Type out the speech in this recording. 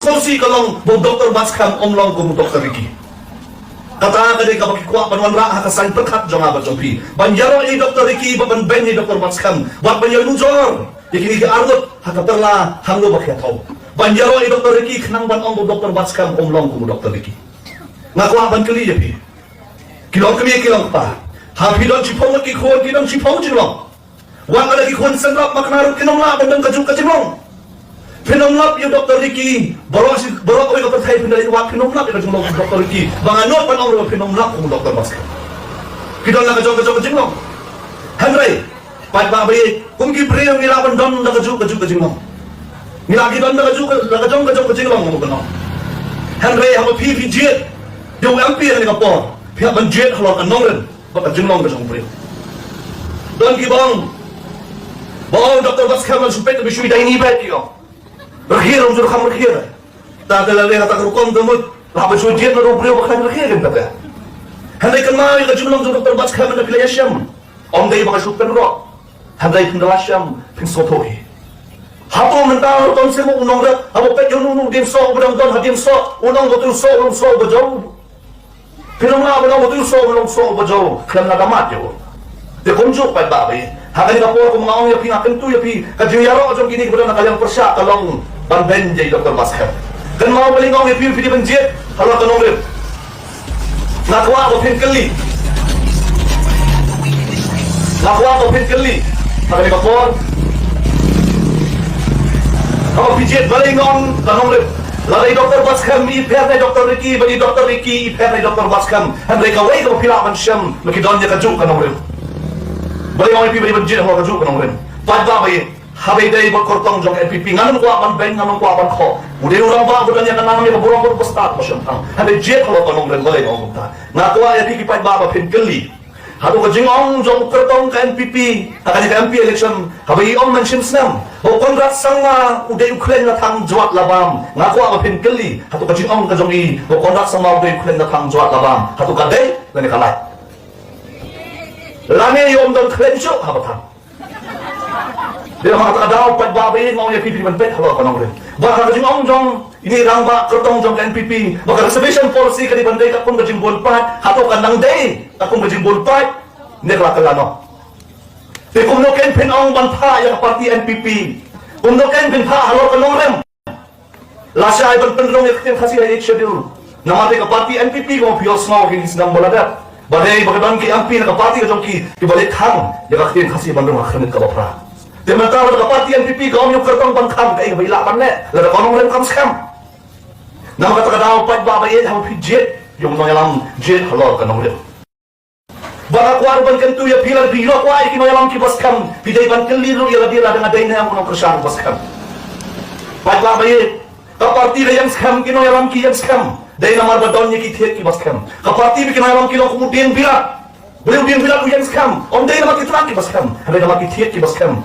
sosi kalong bo Dr. Baskam omlong ko Dr. Ricky. Kata ka din kapag kuha panuan ra ka sign perkat jong abat jong pi. Banjaro ni Dr. Ricky baban ben ni Dr. Baskam. Wat banjaro nujor. Ikini ka argot hakaterla hanglo bakyato. Banjaro ni Dr. Ricky khnang ban ong bo Dr. Baskam omlong ko Dr. Ricky. Ngakuha ban kali ya pi. Kilong kami kilong pa. Hapidon chipong ki khon kidong chipong jinglong. Wan lagi khon sanrap maknarut kinong la bandang kajuk kajimong. Pinomlap yung Dr. Ricky, baru ko yung kapatay pinaliwak, pinomlap yung Dr. Ricky. Banganot pa nang pinomlap kung Dr. Baskam. Kita lang kajong kajinglong. Henry, pagbabayi, kung kibre yung nilaban doon na kajong kajinglong. Nilagi doon na kajong kajinglong mo gano'n. Henry, hama PPG, yung MP na nikapo, pihak banjit halor kanong rin, baka jinglong kajong pre. Doon kibang, bawa Dr. Baskam ang supet na bisyo iday nibet yun. Rakhir om jurkham rakhir ta dalale ta rukom damut la basho jet na rubriyo bakhan rakhir kan kata handai kan mai ka jumlong Dr. Baskam na pilayasham om dei baka shupen ro handai kan dalasham pin sotohi hato mental ton semo unong ra abo pe junu dim so budang don hadim so unong gotul so bajaw pinong la budang gotul so bajaw kan na damat yo de konjo pa babe hakani ka po kung maong yapi akan tu yapi kajiyaro jong gini kemudian kalian persya kalong banben jay Dr. Baskam dan mau beli ngong yapi di banjir kalau kanong rip nakwa ko pinkeli hakani ka po kalau pijit beli ngong kanong rip lalai Dr. Baskam iper na Dr. Ricky bagi Dr. Ricky iper na Dr. Baskam handai ka way ko pilaman siyam makidon niya kajuk kanong rip balik orang NPP berjaya orang kajuk kanong rin. Pada bayi, habai day berkortong jong NPP. Nganon ko aman ben, nganon ko aman ko. Udah orang ba, udah niya kanang niya burong berstat masyam tang. Habai jet kalau kanong rin balik orang ta. Ngaku ay NPP pada baba pinkeli. Hadu kajing ong jong kortong ka NPP. Akan ka MP election. Habai ong mention snam. Ho kongrat sanga udah Ukraine na tang jawat labam. Ngaku ama pinkeli. Hadu kajing ong kajong i. Ho kongrat sanga udah Ukraine na tang jawat labam. Hadu kadai lani kalai. Lani yung don kredensyo habatan. Dia mengatakan daw pagbabayin mo yung NPP man bet halo kanong rin. Baka kajing ong jong ini rang ba kertong jong NPP. Baka reservation policy ka di banday ka kung kajing bulpat hato ka nang day kung kajing bulpat hindi ka kalano. Di kung no ken pin ong banta yung party NPP. Kung no ken pin pa halo kanong rin. Lasya ay banpendrong yung kasi ay schedule. Namati ka party NPP kung piyos mo kung isnang balagat. Badai bagaimana ki ampi nak parti kajong ki balik hang ya kakin kasih bandung akhirin ka bapra sementara ka parti NPP ka om yung kertong bangkam kay bailapan ne lada konong lem kam skam nama kata daw pag babayin ham pijit yung noyalam jet halor kanong lem baka kuar ban kan tu ya pilar bilo ko ay kinoyalam ki baskam pidai ban keliru ya dia dengan dai na ang kersan baskam pag babayin ka parti yang skam kinoyalam ki yang skam dari nomor badonnya kita ki baskam. Kapati bikin ayam kilo kemudian bilang, beliau bilang ujian skam. Om dari nama kita lagi baskam. Ada nama kita ki baskam.